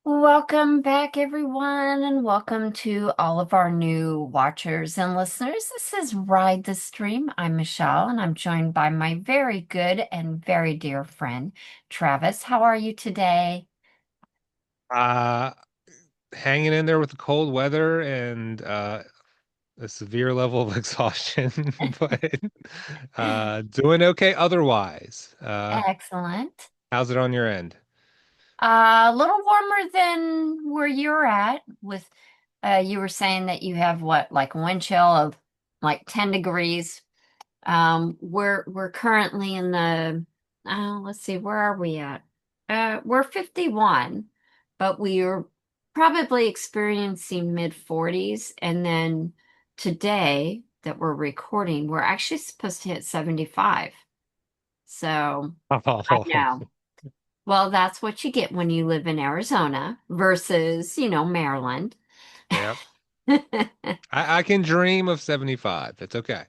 Welcome back, everyone, and welcome to all of our new watchers and listeners. This is Ride the Stream. I'm Michelle, and I'm joined by my very good and very dear friend, Travis. How are you today? Uh, Hanging in there with the cold weather and a severe level of exhaustion, but doing okay otherwise. Excellent. How's it on your end? A little warmer than where you're at with you were saying that you have what, like a wind chill of like 10 degrees. We're currently in the let's see, where are we at? We're 51, but we are probably experiencing mid 40s, and then today that we're recording, we're actually supposed to hit 75. So I Oh, know. Well, that's what you get when you live in Arizona versus, Maryland. yeah. I can dream of 75. It's okay.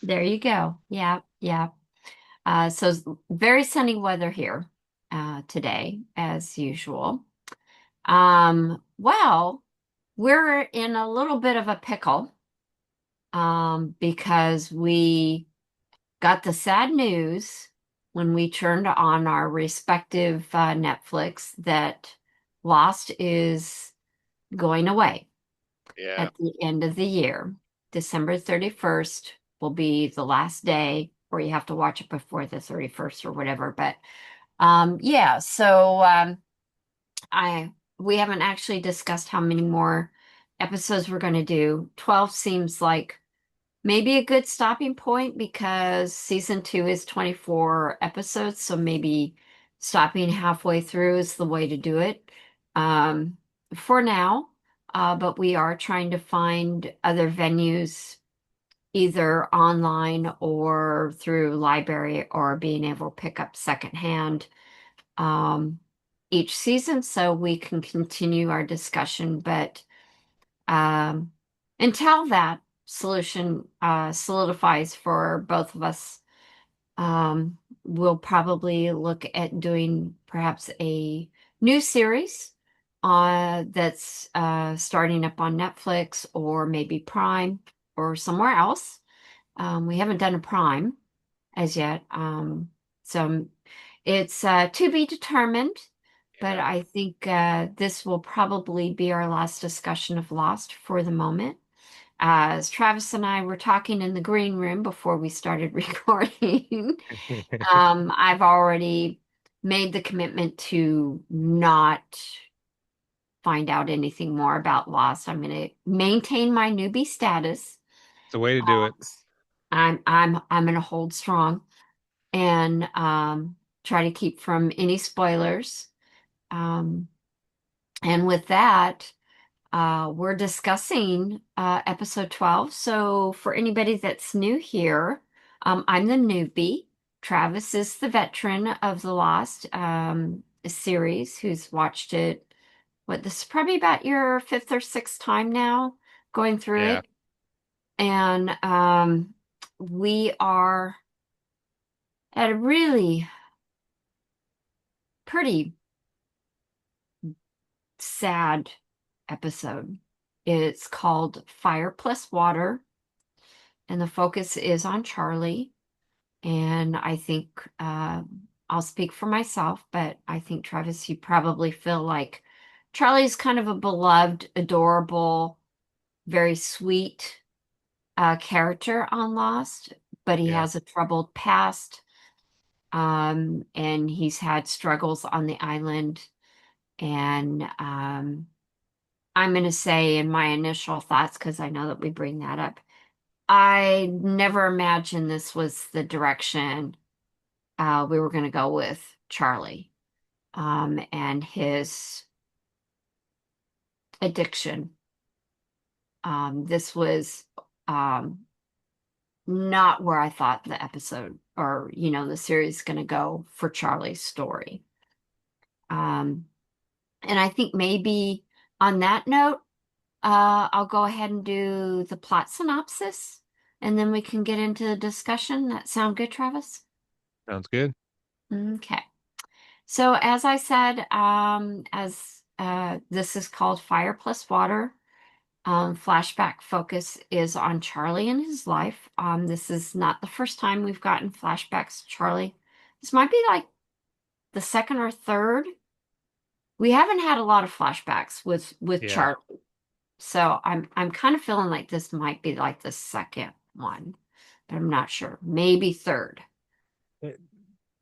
There you go. Yeah, yeah. Very sunny weather here today, as usual. Well, we're in a little bit of a pickle because we got the sad news when we turned on our respective Netflix that Lost is going away Yeah. at the end of the year. December 31st will be the last day, or you have to watch it before the 31st or whatever. But yeah, I we haven't actually discussed how many more episodes we're going to do. 12 seems like maybe a good stopping point because season two is 24 episodes, so maybe stopping halfway through is the way to do it for now. But we are trying to find other venues, either online or through library or being able to pick up secondhand um, each season so we can continue our discussion. But um, until that solution solidifies for both of us, we'll probably look at doing perhaps a new series that's starting up on Netflix or maybe Prime or somewhere else. We haven't done a Prime as yet. So it's to be determined, but Yeah. I think this will probably be our last discussion of Lost for the moment. As Travis and I were talking in the green room before we started recording, I've already made the commitment to not find out anything more about Lost. I'm going to maintain my newbie status. It's a way to do Uh, it. I'm going to hold strong and try to keep from any spoilers. Um, and with that, we're discussing episode 12. So for anybody that's new here, I'm the newbie. Travis is the veteran of the Lost series who's watched it. What, this is probably about your fifth or sixth time now going through Yeah. it. And we are at a really pretty sad episode. It's called Fire Plus Water, and the focus is on Charlie. And I think I'll speak for myself, but I think, Travis, you probably feel like Charlie's kind of a beloved, adorable, very sweet character on Lost, but he Yeah. has a troubled past, and he's had struggles on the island. And I'm going to say in my initial thoughts, because I know that we bring that up, I never imagined this was the direction we were going to go with Charlie and his addiction. This was um, not where I thought the episode or, the series is going to go for Charlie's story. Um, and I think maybe on that note, I'll go ahead and do the plot synopsis, and then we can get into the discussion. That sound good, Travis? Sounds good. Okay. So as I said, as This is called Fire Plus Water. Flashback focus is on Charlie and his life. This is not the first time we've gotten flashbacks to Charlie. This might be like the second or third. We haven't had a lot of flashbacks with Yeah. Charlie. So I'm kind of feeling like this might be like the second one, but I'm not sure. Maybe third.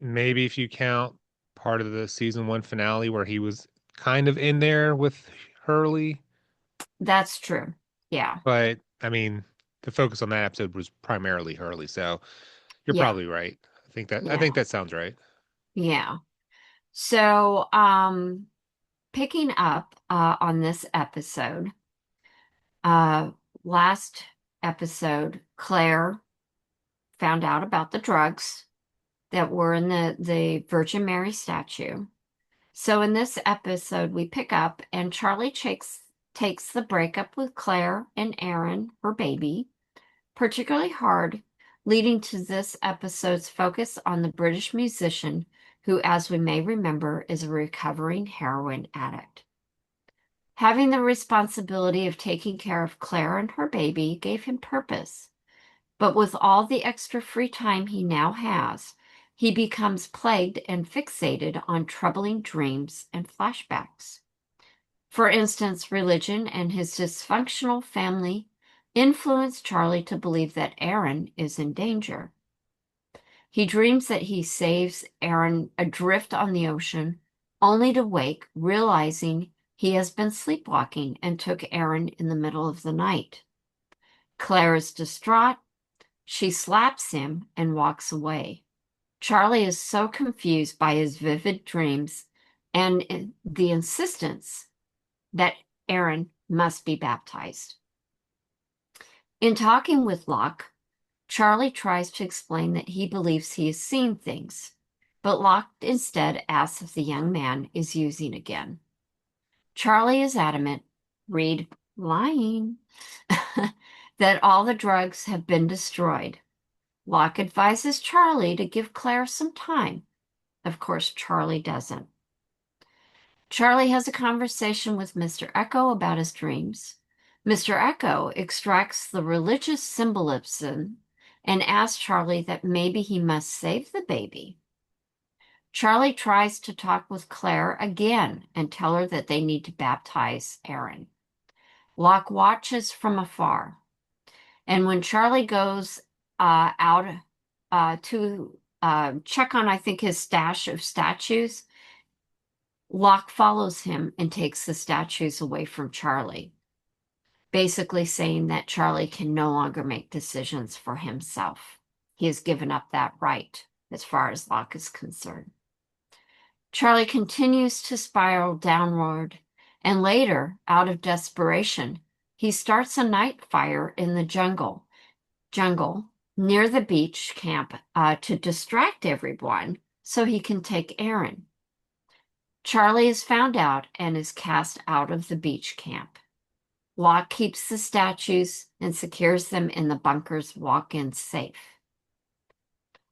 Maybe if you count part of the season one finale where he was kind of in there with Hurley, That's true. Yeah. but I mean, the focus on that episode was primarily Hurley, so you're Yeah. probably right. I think Yeah. that sounds right. Yeah. So, picking up on this episode, uh, last episode, Claire found out about the drugs that were in the Virgin Mary statue. So in this episode, we pick up and Charlie takes the breakup with Claire and Aaron, her baby, particularly hard, leading to this episode's focus on the British musician who, as we may remember, is a recovering heroin addict. Having the responsibility of taking care of Claire and her baby gave him purpose. But with all the extra free time he now has, he becomes plagued and fixated on troubling dreams and flashbacks. For instance, religion and his dysfunctional family influence Charlie to believe that Aaron is in danger. He dreams that he saves Aaron adrift on the ocean, only to wake realizing he has been sleepwalking and took Aaron in the middle of the night. Claire is distraught. She slaps him and walks away. Charlie is so confused by his vivid dreams and the insistence that Aaron must be baptized. In talking with Locke, Charlie tries to explain that he believes he is seeing things, but Locke instead asks if the young man is using again. Charlie is adamant, read lying, that all the drugs have been destroyed. Locke advises Charlie to give Claire some time. Of course, Charlie doesn't. Charlie has a conversation with Mr. Echo about his dreams. Mr. Echo extracts the religious symbolism and asks Charlie that maybe he must save the baby. Charlie tries to talk with Claire again and tell her that they need to baptize Aaron. Locke watches from afar. And when Charlie goes out to check on, I think, his stash of statues, Locke follows him and takes the statues away from Charlie, basically saying that Charlie can no longer make decisions for himself. He has given up that right as far as Locke is concerned. Charlie continues to spiral downward, and later, out of desperation, he starts a night fire in the jungle near the beach camp to distract everyone so he can take Aaron. Charlie is found out and is cast out of the beach camp. Locke keeps the statues and secures them in the bunker's walk-in safe.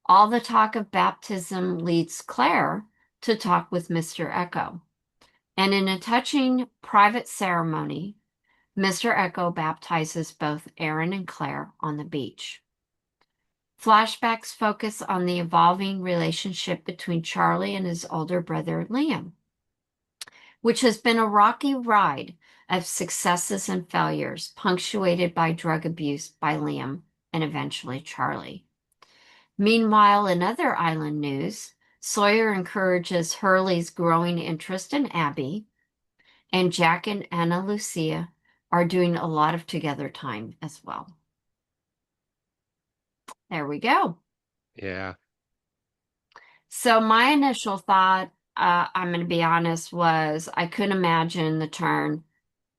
All the talk of baptism leads Claire to talk with Mr. Echo. And in a touching private ceremony, Mr. Echo baptizes both Aaron and Claire on the beach. Flashbacks focus on the evolving relationship between Charlie and his older brother Liam, which has been a rocky ride of successes and failures, punctuated by drug abuse by Liam and eventually Charlie. Meanwhile, in other island news, Sawyer encourages Hurley's growing interest in Abby, and Jack and Ana Lucia are doing a lot of together time as well. There we go. Yeah. So my initial thought, I'm going to be honest, was I couldn't imagine the turn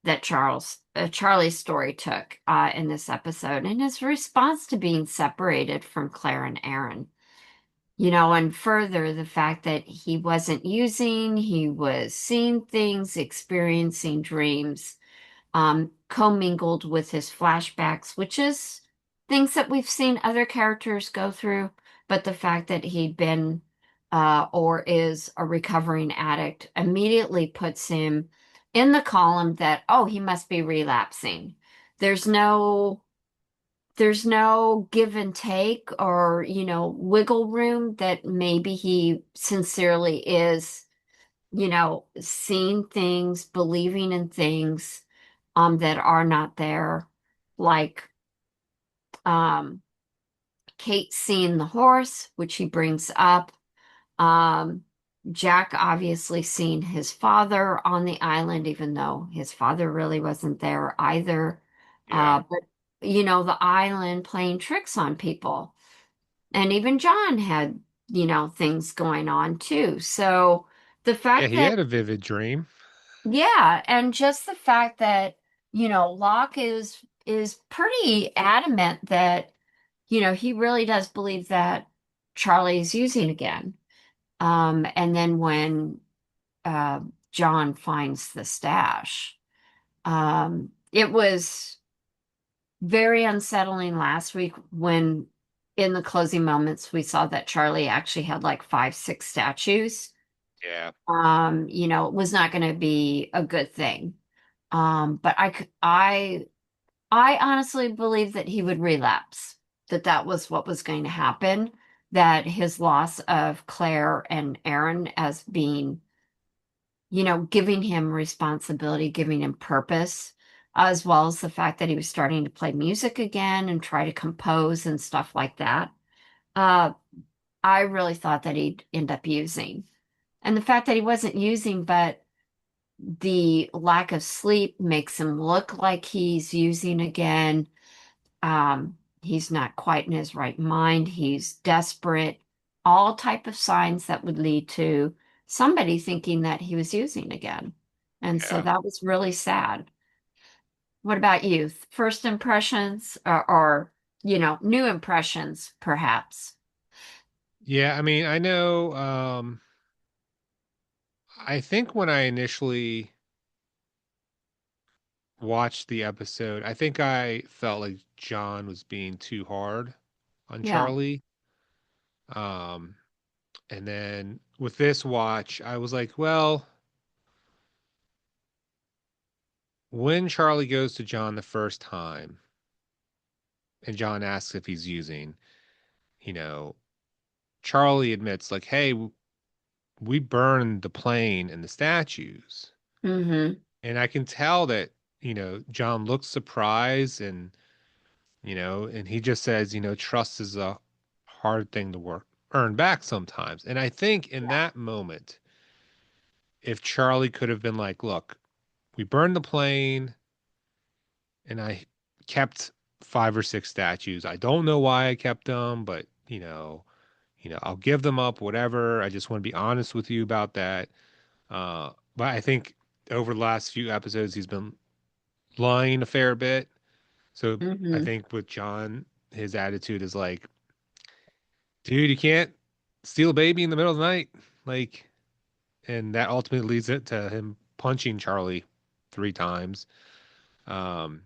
that Charlie's story took in this episode and his response to being separated from Claire and Aaron. You know, and further, the fact that he wasn't using, he was seeing things, experiencing dreams, commingled with his flashbacks, which is things that we've seen other characters go through, but the fact that he'd been or is a recovering addict immediately puts him in the column that, oh, he must be relapsing. There's no there's no give and take or, wiggle room that maybe he sincerely is, seeing things, believing in things that are not there. Like um Kate seeing the horse, which he brings up. Um, Jack obviously seen his father on the island, even though his father really wasn't there either. Yeah. But the island playing tricks on people. And even John had, things going on too. So the Yeah, fact he that, had a vivid dream. yeah, and just the fact that, Locke is pretty adamant that, he really does believe that Charlie is using again. And then when uh, John finds the stash, it was very unsettling last week when, in the closing moments, we saw that Charlie actually had like five, six statues. Yeah. It was not going to be a good thing. But I honestly believe that he would relapse, that that was what was going to happen, that his loss of Claire and Aaron as being, giving him responsibility, giving him purpose, as well as the fact that he was starting to play music again and try to compose and stuff like that. Uh, I really thought that he'd end up using. And the fact that he wasn't using, but the lack of sleep makes him look like he's using again. He's not quite in his right mind. He's desperate. All type of signs that would lead to somebody thinking that he was using again. And so Yeah. that was really sad. What about you? First impressions or new impressions, perhaps? Yeah, I mean, I know I think when I initially watched the episode, I think I felt like John was being too hard on Yeah. Charlie. Um, and then with this watch, I was like, well, when Charlie goes to John the first time and John asks if he's using, you know, Charlie admits, like, hey, we burned the plane and the statues. Mm-hmm. And I can tell that, John looks surprised and, and he just says, trust is a hard thing to earn back sometimes. And I think in that moment, if Charlie could have been like, look, we burned the plane and I kept five or six statues. I don't know why I kept them, but I'll give them up, whatever. I just want to be honest with you about that. But I think over the last few episodes, he's been lying a fair bit. So I Mm-hmm. think with John, his attitude is like, dude, you can't steal a baby in the middle of the night. Like, and that ultimately leads it to him punching Charlie three times. Um,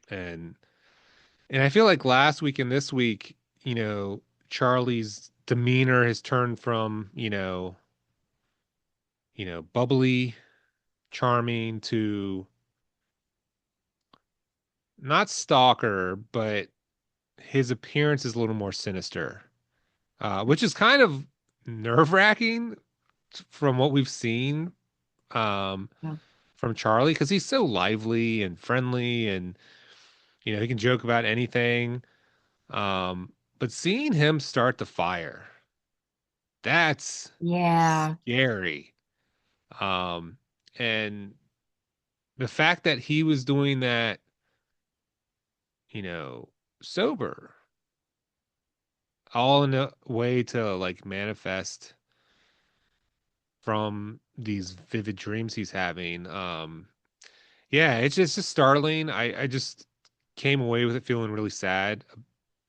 and and I feel like last week and this week, Charlie's demeanor has turned from, bubbly, charming to not stalker, but his appearance is a little more sinister, which is kind of nerve-wracking from what we've seen um, Yeah. from Charlie because he's so lively and friendly and he can joke about anything. But seeing him start to fire, that's Yeah. scary. Um, and the fact that he was doing that, you know, sober, all in a way to like manifest from these vivid dreams he's having. Yeah, it's just startling. I just came away with it feeling really sad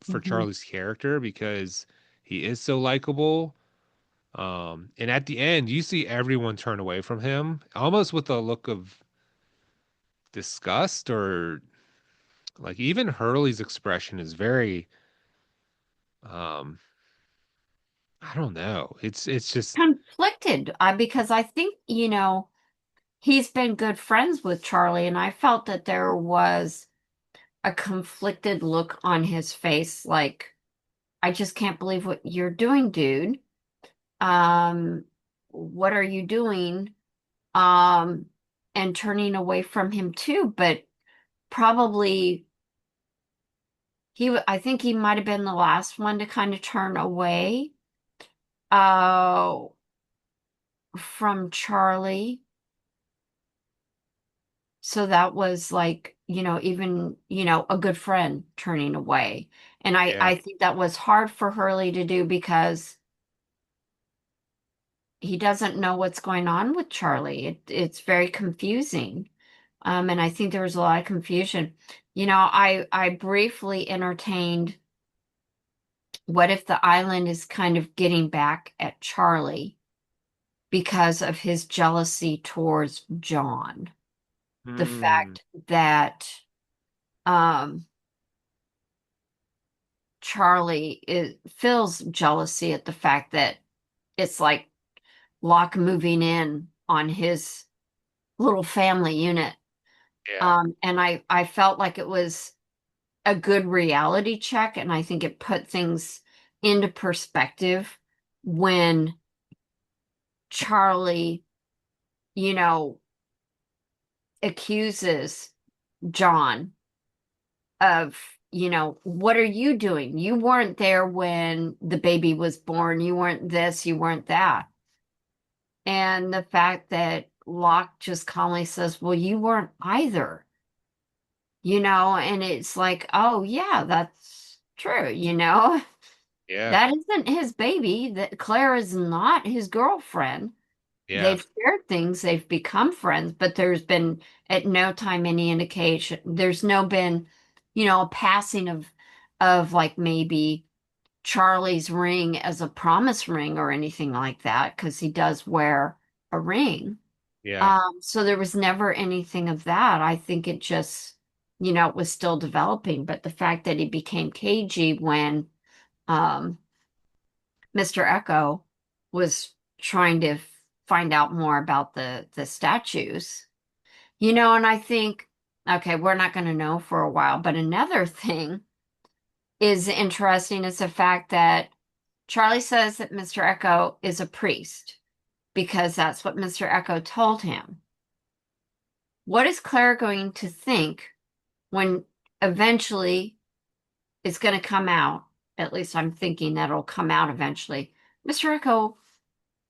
for Mm-hmm. Charlie's character because he is so likable. And at the end, you see everyone turn away from him, almost with a look of disgust or like even Hurley's expression is very um I don't know. It's just Conflicted because I think, he's been good friends with Charlie, and I felt that there was a conflicted look on his face, like, I just can't believe what you're doing, dude. Um, what are you doing? Um, and turning away from him too, but probably I think he might have been the last one to kind of turn away uh from Charlie. So that was like, even, a good friend turning away. And I, Yeah. I think that was hard for Hurley to do because he doesn't know what's going on with Charlie. It's very confusing. And I think there was a lot of confusion. I briefly entertained what if the island is kind of getting back at Charlie because of his jealousy towards John. The Hmm. fact that um feels jealousy at the fact that it's like Locke moving in on his little family unit. Yeah. And I felt like it was a good reality check, and I think it put things into perspective when Charlie, you know, accuses John of, what are you doing? You weren't there when the baby was born. You weren't this, you weren't that. And the fact that Locke just calmly says, well, you weren't either, and it's like, oh, yeah, that's true, Yeah. that isn't his baby, that Claire is not his girlfriend. Yeah. They've shared things, they've become friends, but there's been at no time any indication. There's no been, a passing of like maybe Charlie's ring as a promise ring or anything like that, because he does wear a ring. Yeah. So there was never anything of that. I think it just, it was still developing. But the fact that he became cagey when um, Mr. Echo was trying to find out more about the statues, and I think, okay, we're not going to know for a while. But another thing is interesting is the fact that Charlie says that Mr. Echo is a priest because that's what Mr. Echo told him. What is Claire going to think when eventually it's going to come out? At least I'm thinking that it'll come out eventually. Mr. Echo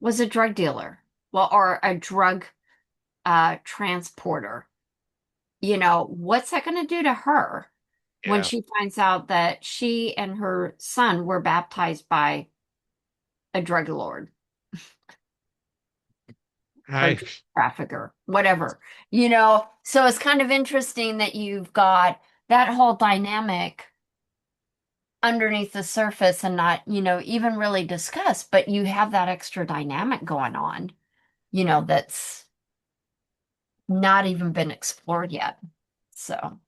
was a drug dealer, well, or a drug transporter. What's that going to do to her when Yeah. she finds out that she and her son were baptized by a drug lord or I drug trafficker, whatever? So it's kind of interesting that you've got that whole dynamic underneath the surface and not, even really discussed, but you have that extra dynamic going on, that's not even been explored yet. So,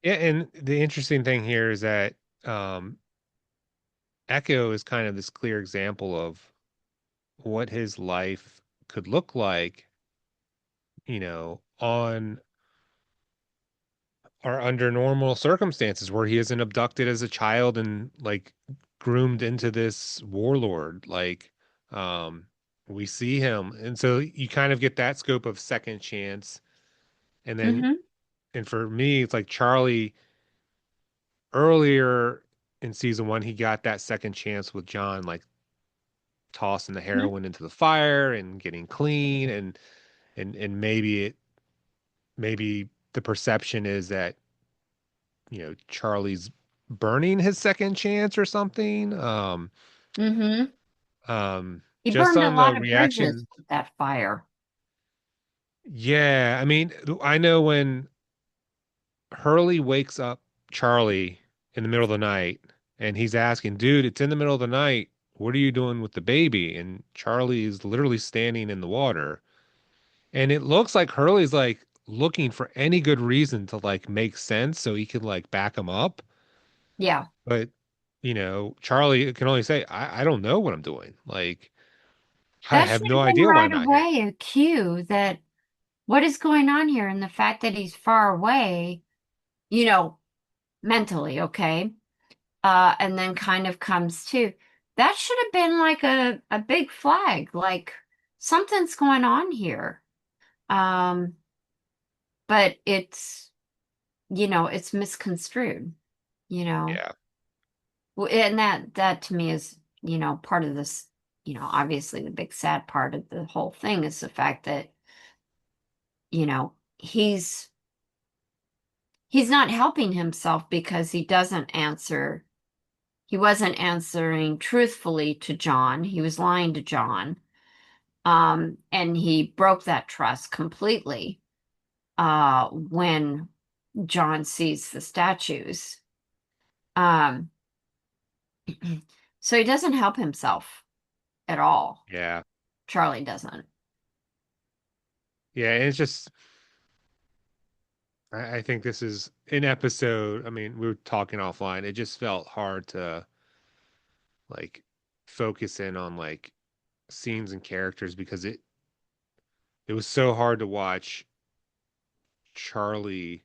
Yeah, and the interesting thing here is that um Echo is kind of this clear example of what his life could look like, on or under normal circumstances where he isn't abducted as a child and like groomed into this warlord. Like, um, we see him. And so you kind of get that scope of second chance. And then, hmm and for me, it's like Charlie earlier in season one, he got that second chance with John, like tossing the heroin into the fire and getting clean. And maybe the perception is that Charlie's burning his second chance or something. hmm He Just burned a on the lot of bridges reaction. with that fire. Yeah, I mean, I know when Hurley wakes up Charlie in the middle of the night and he's asking, dude, it's in the middle of the night. What are you doing with the baby? And Charlie is literally standing in the water. And it looks like Hurley's like looking for any good reason to like make sense so he can like back him up. Yeah. But, Charlie can only say, I don't know what I'm doing. Like, I That have should no have been idea why right I'm out here. away a cue that what is going on here? And the fact that he's far away, you know, mentally, okay? And then kind of comes to, that should have been like a big flag, like something's going on here. Um, but it's misconstrued, you know. Yeah. And that to me is, part of this, obviously the big sad part of the whole thing is the fact that, you know, he's not helping himself because he wasn't answering truthfully to John. He was lying to John. And he broke that trust completely when John sees the statues. Um, so he doesn't help himself at all. Yeah. Charlie doesn't. Yeah. And it's just, I think this is an episode. I mean, we were talking offline. It just felt hard to like focus in on like scenes and characters because it was so hard to watch Charlie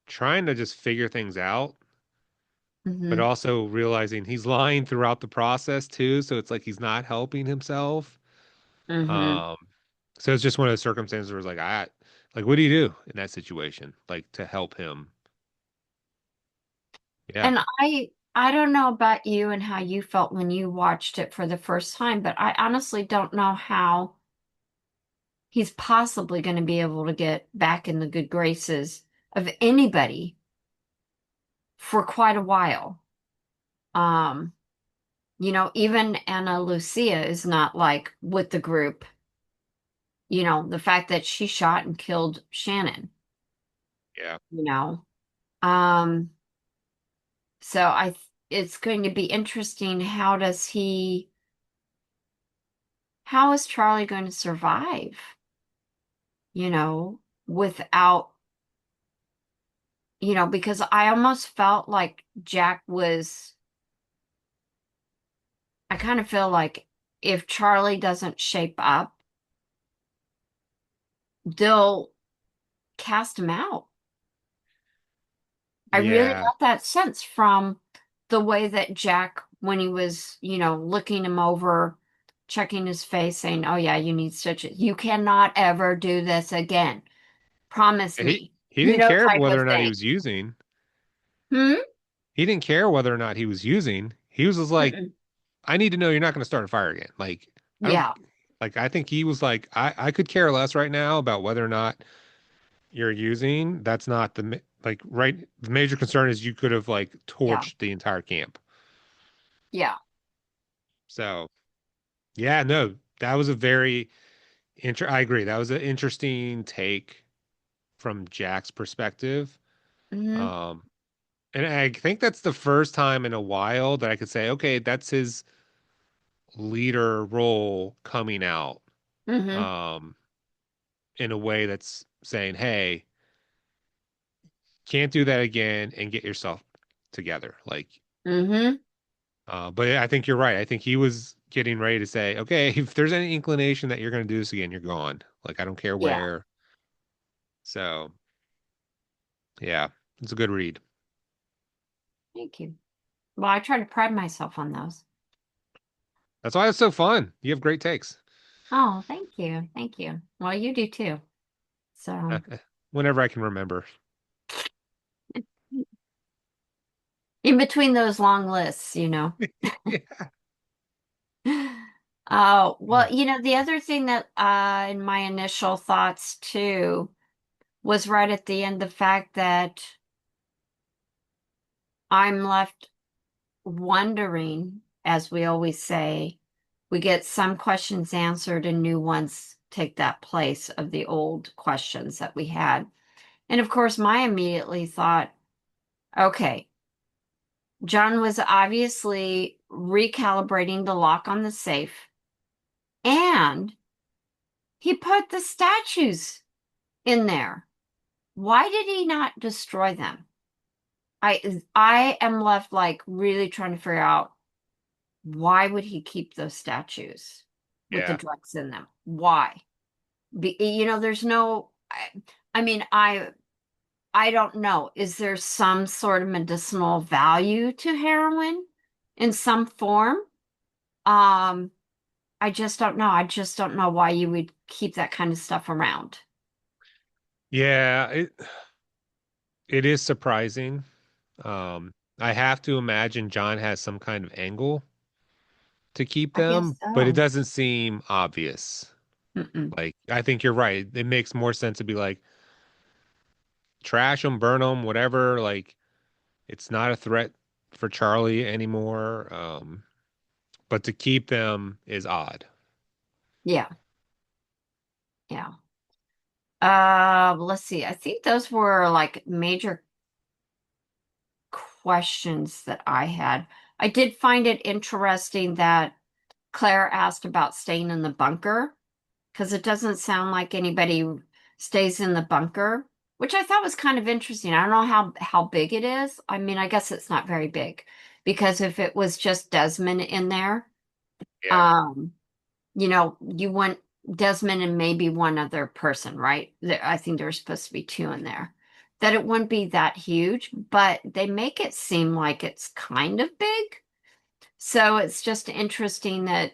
trying to just figure things out, but Hmm. also realizing he's lying throughout the process too. So it's like he's not helping himself. Hmm. Um, so it's just one of those circumstances where it's like, like, what do you do in that situation? Like to help him? Yeah. And I don't know about you and how you felt when you watched it for the first time, but I honestly don't know how he's possibly going to be able to get back in the good graces of anybody for quite a while. Um, even Anna Lucia is not like with the group, the fact that she shot and killed Shannon, Yeah. you know. Um, so it's going to be interesting. How is Charlie going to survive, without, because I almost felt like I kind of feel like if Charlie doesn't shape up, they'll cast him out. I really Yeah. got that sense from the way that Jack, when he was, looking him over, checking his face, saying, "Oh yeah, you need stitches. You cannot ever do this again. Promise me." He didn't care Type whether of or not he thing. was using. Hmm? He didn't care whether or not he was using. He was just like, Mm-mm. I need to know you're not going to start a fire again. Like, I don't Yeah, like, I think he was like, I could care less right now about whether or not you're using. That's not like, right. The major concern is you could have like yeah, torched the entire camp. yeah. So, yeah, no, that was a very I agree. That was an interesting take from Jack's perspective. Hmm. Um, and I think that's the first time in a while that I could say, okay, that's his leader role coming out. Hmm. Um, in a way that's saying, "Hey, can't do that again and get yourself together." Like, Hmm. but I think you're right. I think he was getting ready to say, "Okay, if there's any inclination that you're going to do this again, you're gone. Like, I don't care Yeah. where." So, yeah, it's a good read. Thank you. Well, I try to pride myself on those. That's why it's so fun. You have great takes. Oh, thank you. Thank you. Well, you do too. So, Whenever I can remember. in between those long lists. Yeah. Well, the other thing that in my initial thoughts too was right at the end the fact that I'm left wondering, as we always say, we get some questions answered and new ones take that place of the old questions that we had. And of course, my immediately thought, okay, John was obviously recalibrating the lock on the safe and he put the statues in there. Why did he not destroy them? I am left like really trying to figure out why would he keep those statues with the Yeah. drugs in them? Why? There's no I, I mean, I don't know. Is there some sort of medicinal value to heroin in some form? Um, I just don't know. I just don't know why you would keep that kind of stuff around. Yeah, it is surprising. I have to imagine John has some kind of angle to keep I guess them, but it so. doesn't seem obvious. Mm-mm. Like, I think you're right. It makes more sense to be like, trash them, burn them, whatever. Like, it's not a threat for Charlie anymore. But to keep them is odd. Yeah, yeah. Let's see. I think those were like major questions that I had. I did find it interesting that Claire asked about staying in the bunker because it doesn't sound like anybody stays in the bunker, which I thought was kind of interesting. I don't know how big it is. I mean, I guess it's not very big because if it was just Desmond in there, Yeah. um, you want Desmond and maybe one other person, right? I think there's supposed to be two in there. That it wouldn't be that huge, but they make it seem like it's kind of big. So it's just interesting that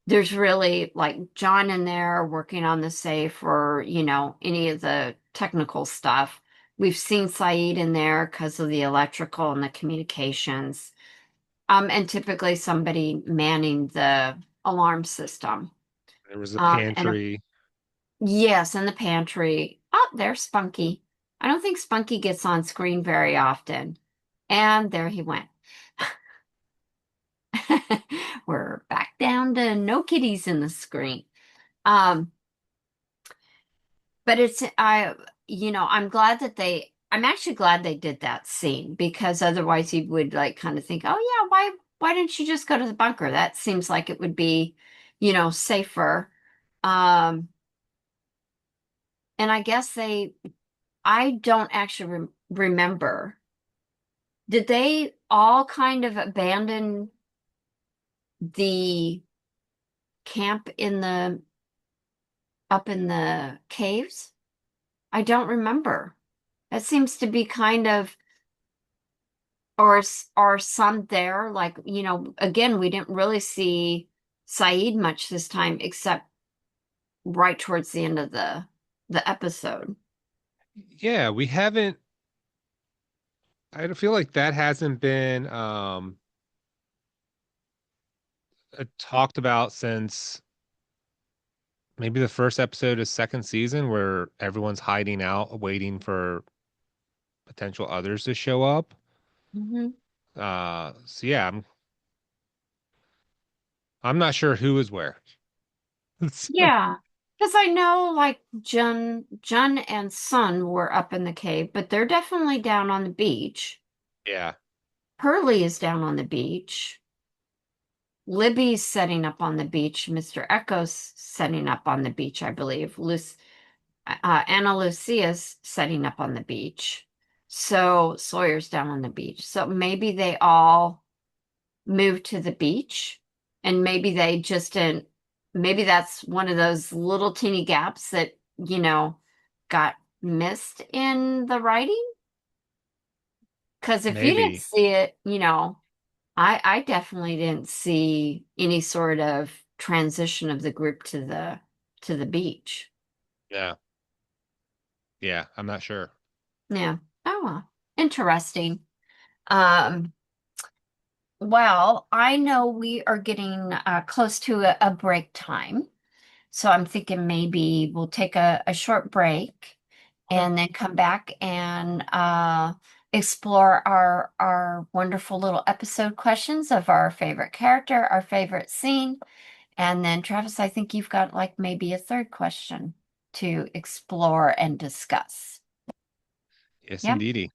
there's really like John in there working on the safe or, any of the technical stuff. We've seen Saeed in there because of the electrical and the communications. And typically somebody manning the alarm system. There was a And pantry. yes, in the pantry. Oh, there's Spunky. I don't think Spunky gets on screen very often. And there he went. We're back down to no kitties in the screen. Um, but I'm actually glad they did that scene because otherwise you would like kind of think, oh yeah, why didn't you just go to the bunker? That seems like it would be, safer. Um, and I don't actually remember. Did they all kind of abandon the camp up in the caves? I don't remember. That seems to be kind of, or some there, like, again, we didn't really see Saeed much this time, except right towards the end of the episode. Yeah, we haven't. I feel like that hasn't been talked about since maybe the first episode of second season, where everyone's hiding out, waiting for potential others to show up. Hmm. So yeah, I'm not sure who is where. So, Yeah, because I know like Jun and Sun were up in the cave, but they're definitely down on the beach. yeah, Hurley is down on the beach. Libby's setting up on the beach. Mr. Echo's setting up on the beach, I believe. Anna Lucia's setting up on the beach. So Sawyer's down on the beach. So maybe they all moved to the beach and maybe they just didn't, maybe that's one of those little teeny gaps that, got missed in the writing. Because if you didn't maybe. see it, I definitely didn't see any sort of transition of the group to the beach. Yeah, yeah, I'm not sure. Yeah. Oh well. Interesting. Um, well, I know we are getting close to a break time. So I'm thinking maybe we'll take a short break Okay. and then come back and explore our wonderful little episode questions of our favorite character, our favorite scene. And then, Travis, I think you've got like maybe a third question to explore and discuss. Yes, Yep. indeedy.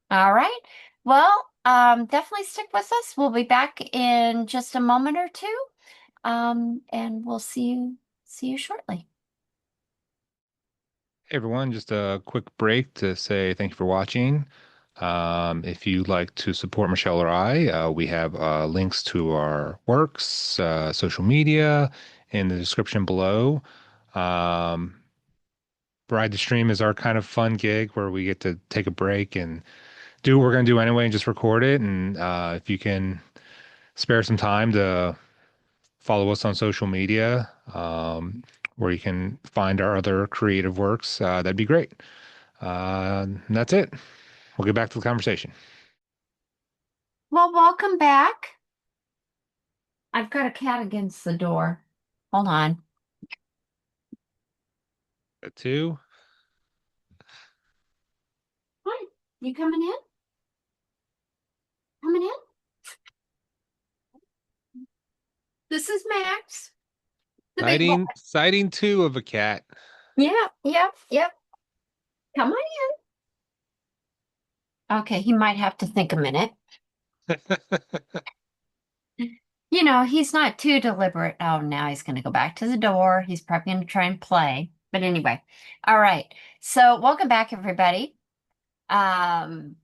All right. Well, definitely stick with us. We'll be back in just a moment or two. And we'll see you shortly. Hey everyone, just a quick break to say thank you for watching. If you'd like to support Michelle or I, we have links to our works, social media in the description below. Um, Ride the Stream is our kind of fun gig where we get to take a break and do what we're going to do anyway and just record it. And if you can spare some time to follow us on social media, where you can find our other creative works, that'd be great. And that's it. We'll get back to the conversation. Well, welcome back. I've got a cat against the door. Hold on. Two. Hi, you coming in? Coming in? This is Max, the big boy. Sighting two of a cat. Yep, yep, yep. Come on in. Okay, he might have to think a minute. You know, he's not too deliberate. Oh, now he's going to go back to the door. He's probably going to try and play. But anyway, all right. So, welcome back, everybody.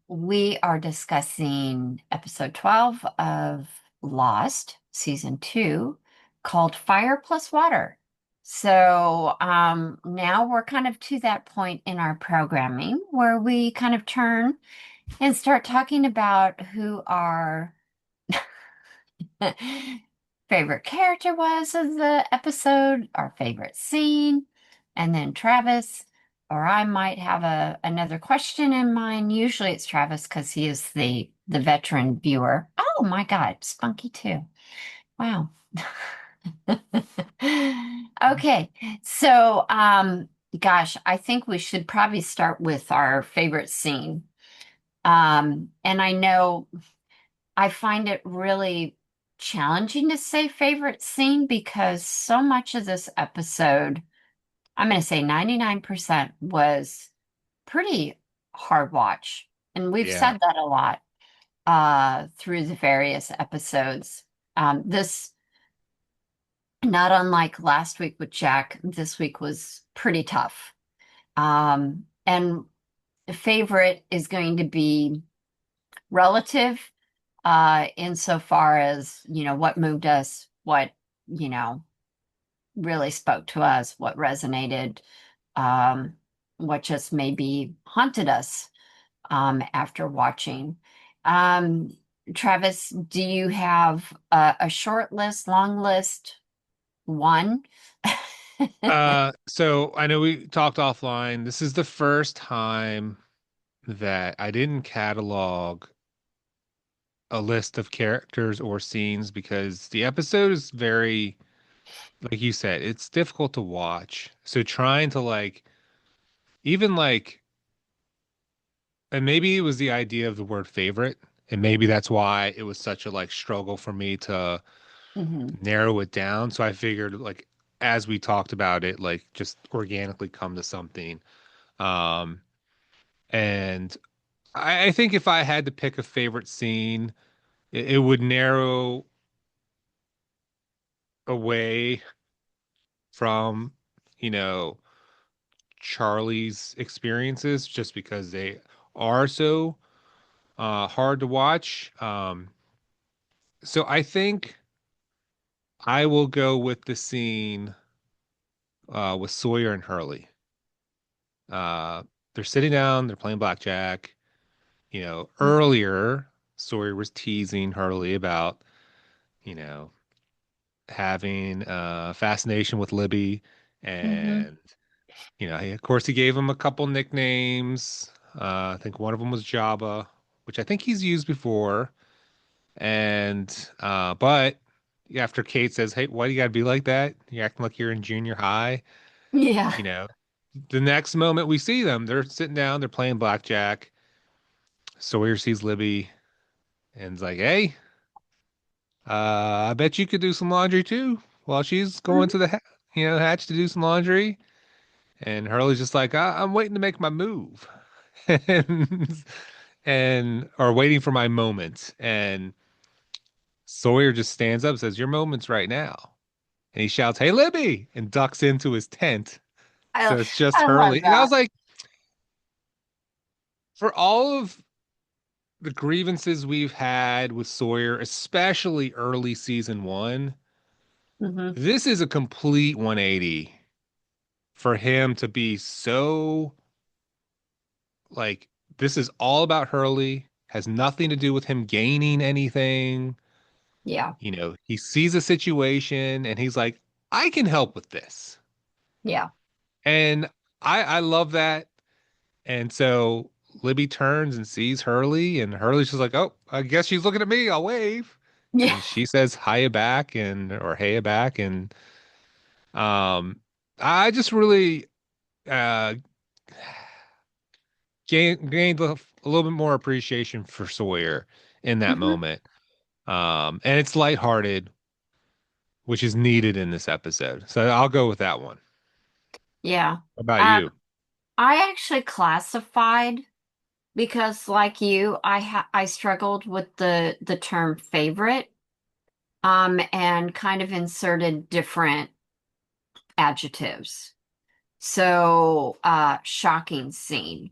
We are discussing episode 12 of Lost, season 2, called Fire Plus Water. So, now we're kind of to that point in our programming where we kind of turn and start talking about who our favorite character was of the episode, our favorite scene, and then Travis, or I might have another question in mind. Usually it's Travis because he is the veteran viewer. Oh my God, Spunky too. Wow. Okay, so gosh, I think we should probably start with our favorite scene. And I know I find it really challenging to say favorite scene because so much of this episode, I'm going to say 99% was pretty hard watch. And we've Yeah. said that a lot through the various episodes. This, not unlike last week with Jack, this week was pretty tough. And favorite is going to be relative insofar as, what moved us, what, you know, really spoke to us, what resonated, um, what just maybe haunted us after watching. Um, Travis, do you have a short list, long list, one? So I know we talked offline. This is the first time that I didn't catalog a list of characters or scenes because the episode is very, like you said, it's difficult to watch. So trying to even and maybe it was the idea of the word favorite, and maybe that's why it was such a struggle for me to Mhm. narrow it down. So I figured as we talked about it, just organically come to something. Um, and I think if I had to pick a favorite scene, it would narrow away from, you know, Charlie's experiences just because they are so hard to watch. So I think I will go with the scene with Sawyer and Hurley. Uh, they're sitting down, they're playing blackjack. Earlier, Sawyer was teasing Hurley about, you know, having a fascination with Libby. Mhm. And, of course, he gave him a couple nicknames. I think one of them was Jabba, which I think he's used before. But after Kate says, "Hey, why do you gotta be like that? You're acting like you're in junior high." Yeah. You know, the next moment we see them, they're sitting down, they're playing blackjack. Sawyer sees Libby and's like, "Hey, I bet you could do some laundry too." While she's going Mhm. to the hatch to do some laundry, and Hurley's just like, I'm waiting to make my move," and or waiting for my moment. And Sawyer just stands up and says, "Your moment's right now." And he shouts, "Hey, Libby!" and ducks into his tent. I So it's just I love Hurley. And I was that. like, for all of the grievances we've had with Sawyer, especially early season one, Hmm. this is a complete 180 for him to be so like this is all about Hurley, has nothing to do with him gaining anything. Yeah. You know, he sees a situation and he's like, I can help with this. Yeah. And I love that. And so Libby turns and sees Hurley, and Hurley's just like, oh, I guess she's looking at me. I'll wave. Yeah. And she says hiya back and or heya back. And I just really uh gained a little bit more appreciation for Sawyer in that Hmm. moment. And it's lighthearted, which is needed in this episode. So I'll go with that one. Yeah. How about Um, you? I actually classified because like you, I struggled with the term favorite, and kind of inserted different adjectives. So, shocking scene,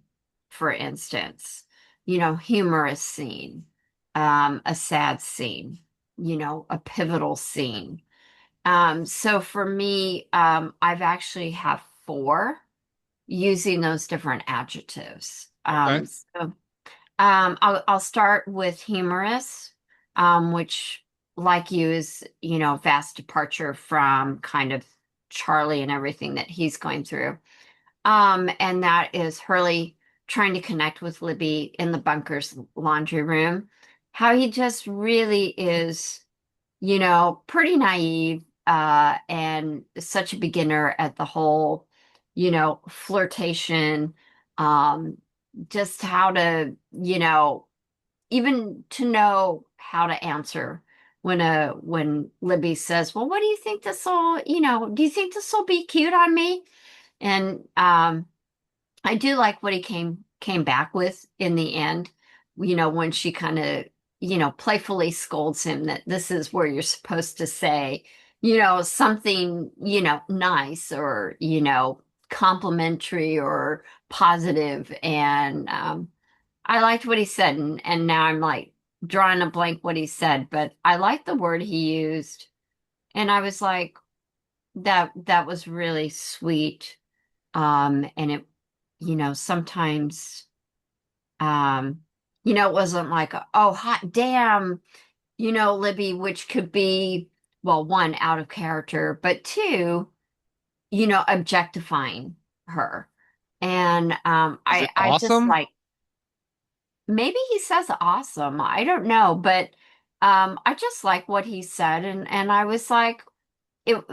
for instance, humorous scene, a sad scene, a pivotal scene. So for me, I've actually have four using those different adjectives. Okay. I'll start with humorous, which, like you, is, vast departure from kind of Charlie and everything that he's going through. And that is Hurley trying to connect with Libby in the bunker's laundry room. How he just really is, pretty naive, and such a beginner at the whole, flirtation, um, just how to, even to know how to answer when Libby says, "Well, what do you think this will, do you think this will be cute on me?" And I do like what he came back with in the end, when she kind of, playfully scolds him that this is where you're supposed to say, something, nice or, complimentary or positive. And I liked what he said, and now I'm like drawing a blank what he said, but I liked the word he used, and I was like, that was really sweet. And it, sometimes, um, it wasn't like, oh, hot damn, Libby, which could be, well, one, out of character, but two, objectifying her. And Is it I just awesome? like, maybe he says awesome. I don't know, but I just like what he said, and I was like, it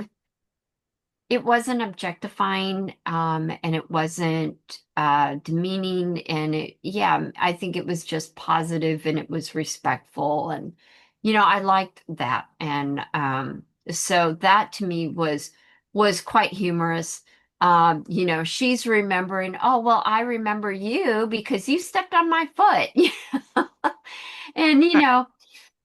it wasn't objectifying, and it wasn't demeaning, and yeah, I think it was just positive and it was respectful, and I liked that, and so that to me was quite humorous. She's remembering, oh, well, I remember you because you stepped on my foot. And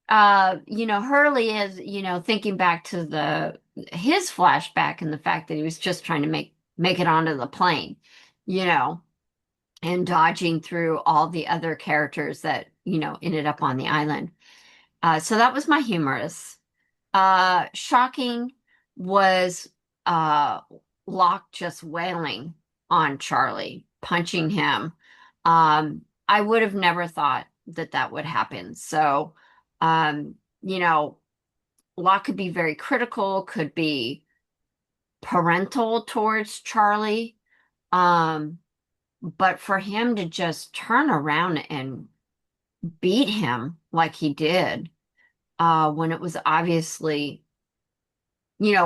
Hurley is, thinking back to the his flashback and the fact that he was just trying to make it onto the plane, you know, and dodging through all the other characters that, ended up on the island. So that was my humorous. Shocking was uh Locke just wailing on Charlie, punching him. I would have never thought that that would happen. So, um, you know, Locke could be very critical, could be parental towards Charlie. Um, but for him to just turn around and beat him like he did, when it was obviously,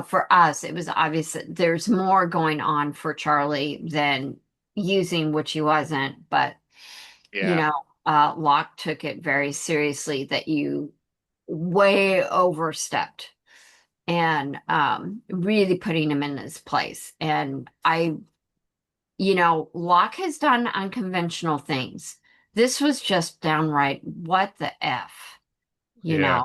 for us, it was obvious that there's more going on for Charlie than using, which he wasn't. But, Yeah. Locke took it very seriously that you way overstepped, and really putting him in his place. And Locke has done unconventional things. This was just downright, what the F, you Yeah.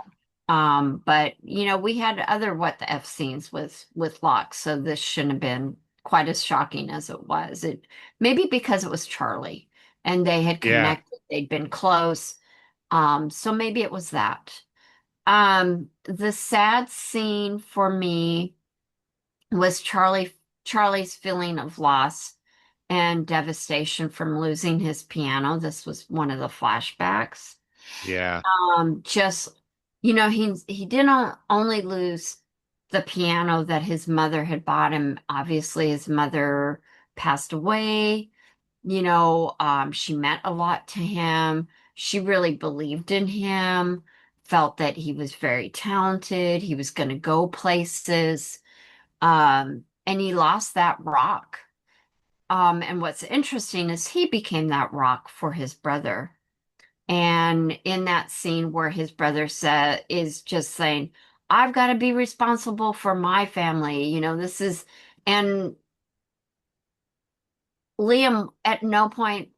know. But we had other what the F scenes with Locke, so this shouldn't have been quite as shocking as it was. It maybe because it was Charlie and they had Yeah. connected, they'd been close. So maybe it was that. The sad scene for me was Charlie. Charlie's feeling of loss and devastation from losing his piano. This was one of the flashbacks. Yeah. Just, you know, he didn't only lose the piano that his mother had bought him. Obviously, his mother passed away. She meant a lot to him. She really believed in him, felt that he was very talented. He was going to go places. And he lost that rock. And what's interesting is he became that rock for his brother. And in that scene where his brother said is just saying, I've got to be responsible for my family. And Liam at no point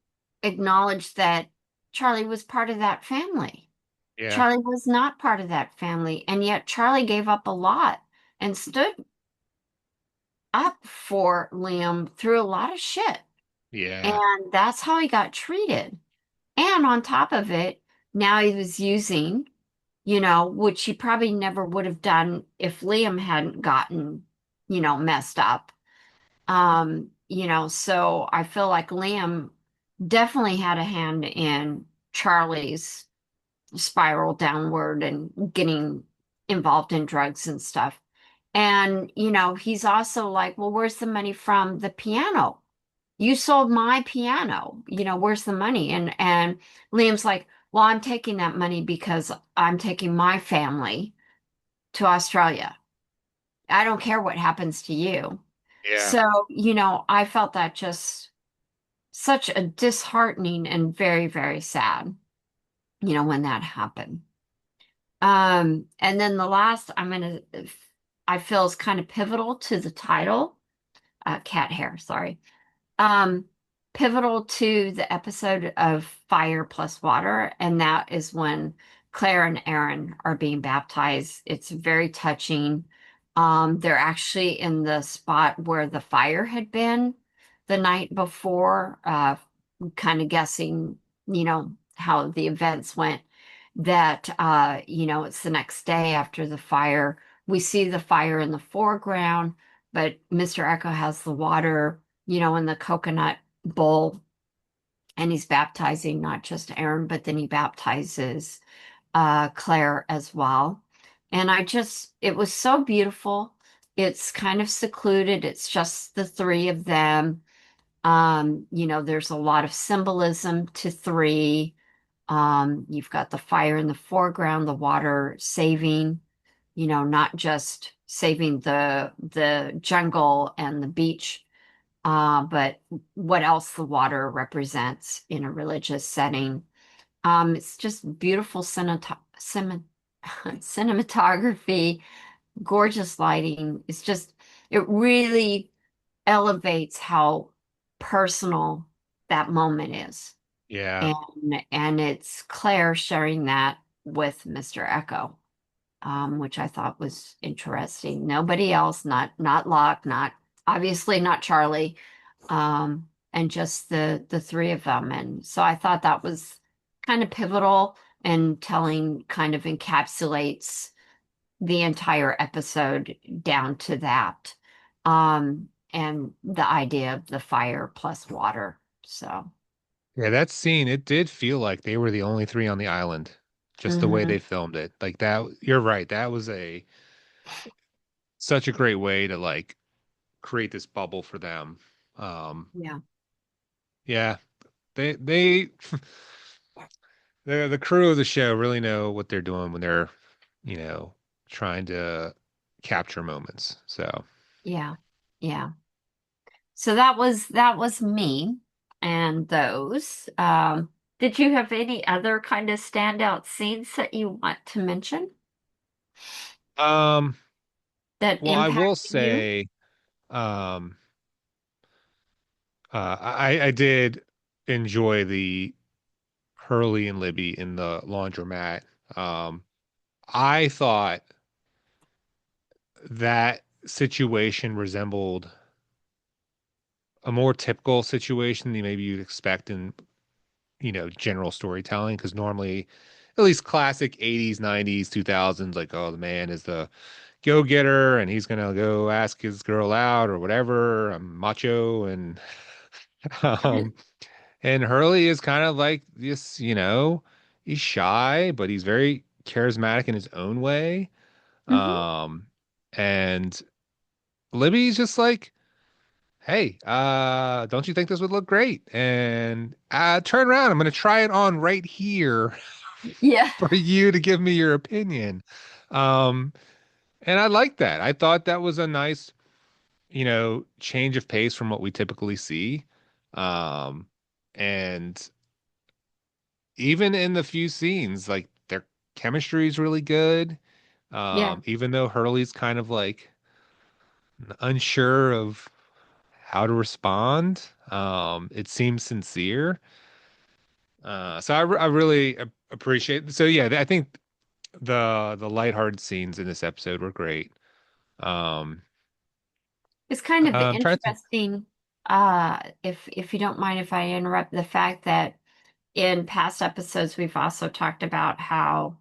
acknowledged that Charlie was part of that family. Yeah. Charlie was not part of that family. And yet Charlie gave up a lot and stood up for Liam through a lot of shit. Yeah. And that's how he got treated. And on top of it, now he was using, which he probably never would have done if Liam hadn't gotten, messed up. So I feel like Liam definitely had a hand in Charlie's spiral downward and getting involved in drugs and stuff. And, he's also like, well, where's the money from the piano? You sold my piano. Where's the money? And Liam's like, well, I'm taking that money because I'm taking my family to Australia. I don't care what happens to you. Yeah. So, I felt that just such a disheartening and very, very sad, when that happened. And then the last I feel is kind of pivotal to the title, cat hair, sorry. Um, Pivotal to the episode of Fire Plus Water, and that is when Claire and Aaron are being baptized. It's very touching. They're actually in the spot where the fire had been the night before, kind of guessing, how the events went. That, it's the next day after the fire. We see the fire in the foreground, but Mr. Echo has the water, in the coconut bowl, and he's baptizing not just Aaron, but then he baptizes Claire as well. And it was so beautiful. It's kind of secluded. It's just the three of them. There's a lot of symbolism to three. You've got the fire in the foreground, the water saving, not just saving the jungle and the beach, but what else the water represents in a religious setting. It's just beautiful cinematography, gorgeous lighting. It really elevates how personal that moment is. Yeah. And it's Claire sharing that with Mr. Echo, which I thought was interesting. Nobody else, not Locke, not obviously not Charlie, and just the three of them. And so I thought that was kind of pivotal and telling, kind of encapsulates the entire episode down to that. And the idea of the fire plus water. So, Yeah, that scene, it did feel like they were the only three on the island, just the way mhm, they filmed it. Like that, you're right. That was a such a great way to like create this bubble for them. Um, yeah. yeah, they the crew of the show really know what they're doing when they're, you know, trying to capture moments. So, Yeah. Yeah. So that was me and those. Did you have any other kind of standout scenes that you want to mention um, that well, I will impacted you? say, I did enjoy the Hurley and Libby in the laundromat. Um, I thought that situation resembled a more typical situation than maybe you'd expect in, you know, general storytelling. Because normally, at least classic 80s, 90s, 2000s, like, oh, the man is the go-getter and he's gonna go ask his girl out or whatever. I'm macho and um and Hurley is kind of like this, he's shy, but he's very charismatic in his own way. Hmm. Um and Libby's just like, hey, don't you think this would look great? And turn around, I'm gonna try it on right here Yeah. for you to give me your opinion. Um and I like that. I thought that was a nice change of pace from what we typically see. Um, and even in the few scenes, like their chemistry is really good. Yeah. Even though Hurley's kind of like unsure of how to respond, it seems sincere. I really appreciate. So yeah, I think the lighthearted scenes in this episode were great. Um, It's kind of I'm trying to think. interesting, if you don't mind if I interrupt, the fact that in past episodes we've also talked about how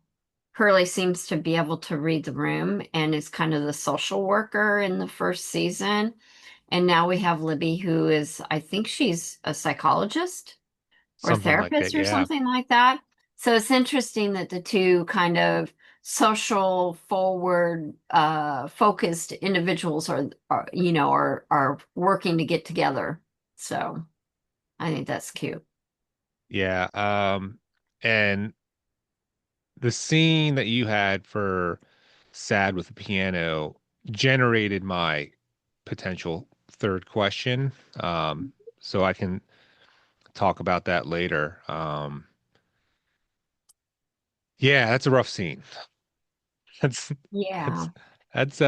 Hurley seems to be able to read the room and is kind of the social worker in the first season. And now we have Libby, who is, I think she's a psychologist or Something like that. therapist or Yeah, something like that. So it's interesting that the two kind of social forward focused individuals are working to get together. So I think that's cute. yeah. And the scene that you had for Sad with the piano generated my potential third question. So I can talk about that later. Yeah, that's a rough scene. That's that's Yeah. that's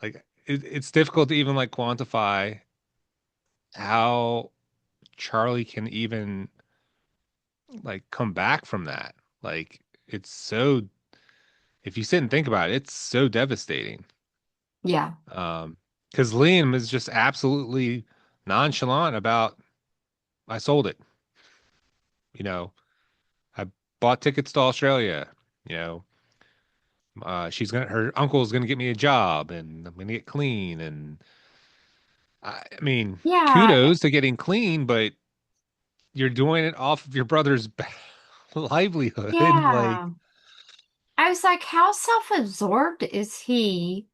like it's difficult to even like quantify how Charlie can even like come back from that. Like it's so if you sit and think about it, it's so devastating. Yeah. Um, because Liam is just absolutely nonchalant about I sold it. You know, I bought tickets to Australia. You know, her uncle's gonna get me a job, and I'm gonna get clean. And I mean, Yeah. kudos to getting clean, but you're doing it off of your brother's livelihood. Like, Yeah. I was like, how self-absorbed is he?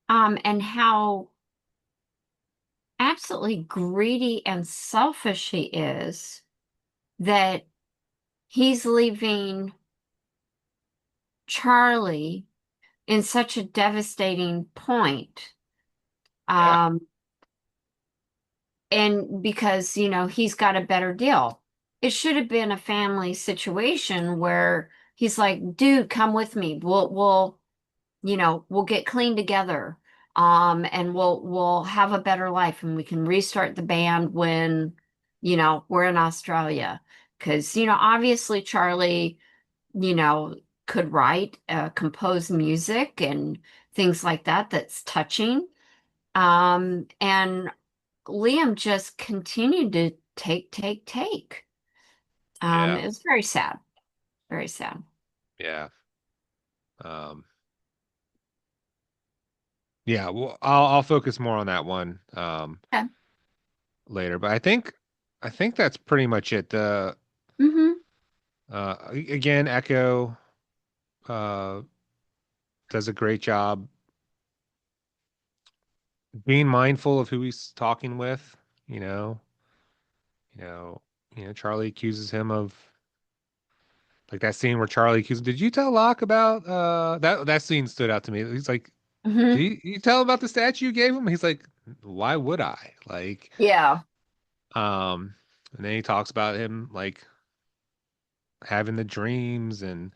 And how absolutely greedy and selfish he is that he's leaving Charlie in such a devastating point. yeah, Um, and because, he's got a better deal. It should have been a family situation where he's like, dude, come with me. We'll get clean together. And we'll have a better life and we can restart the band when, we're in Australia. Because, obviously Charlie, you know, could write, compose music and things like that that's touching. And Liam just continued to take, take, take. yeah, It was very sad, very sad. yeah. Um, yeah. Well, I'll focus more on that one Okay. later, but I think that's pretty much it. The Mm-hmm. again, Echo uh does a great job being mindful of who he's talking with, you know. You know, Charlie accuses him of like that scene where Charlie accuses, did you tell Locke about that scene stood out to me. He's like, did Mm-hmm. you tell him about the statue you gave him? He's like, why would I? Like, Yeah. um, and then he talks about him like having the dreams and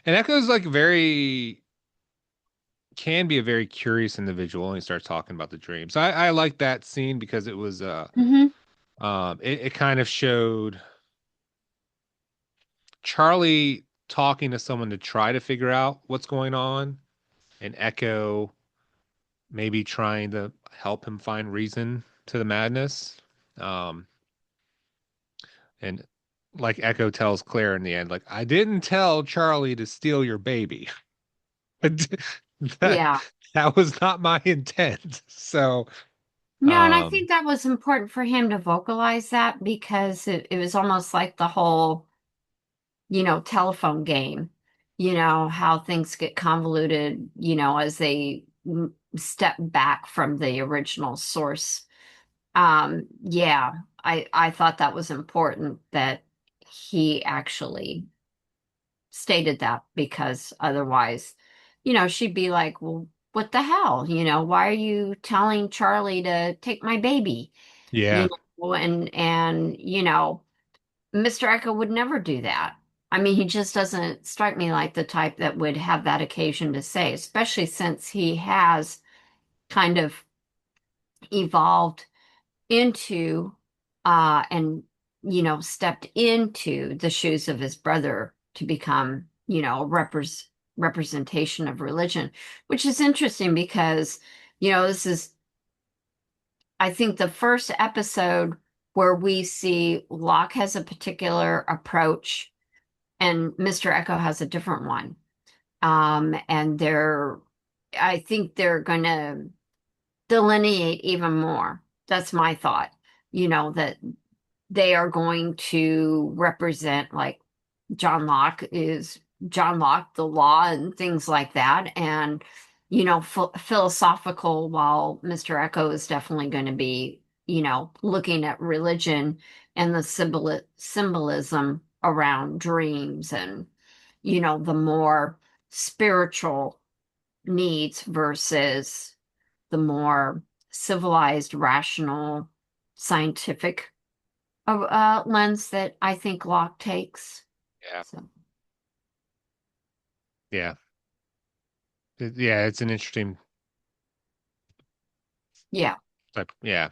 Echo's like very can be a very curious individual and he starts talking about the dreams. I like that scene because it was Mm-hmm. it kind of showed Charlie talking to someone to try to figure out what's going on, and Echo maybe trying to help him find reason to the madness. Um, and like Echo tells Claire in the end, like, I didn't tell Charlie to steal your baby. that Yeah. that was not my intent. So, No, and I um, think that was important for him to vocalize that because it was almost like the whole, telephone game, how things get convoluted, as they step back from the original source. Yeah, I thought that was important that he actually stated that because otherwise, she'd be like, well, what the hell? Why are you telling Charlie to take my baby? yeah, And Mr. Echo would never do that. I mean, he just doesn't strike me like the type that would have that occasion to say, especially since he has kind of evolved into and stepped into the shoes of his brother to become a representation of religion, which is interesting because this is, I think, the first episode where we see Locke has a particular approach and Mr. Echo has a different one. And I think they're going to delineate even more. That's my thought, that they are going to represent, like, John Locke is John Locke, the law and things like that, and philosophical, while Mr. Echo is definitely going to be, looking at religion and the symbolism around dreams and the more spiritual needs versus the more civilized, rational, scientific lens that I think Locke takes. yeah, So, yeah, yeah. It's an interesting yeah. type. Yeah,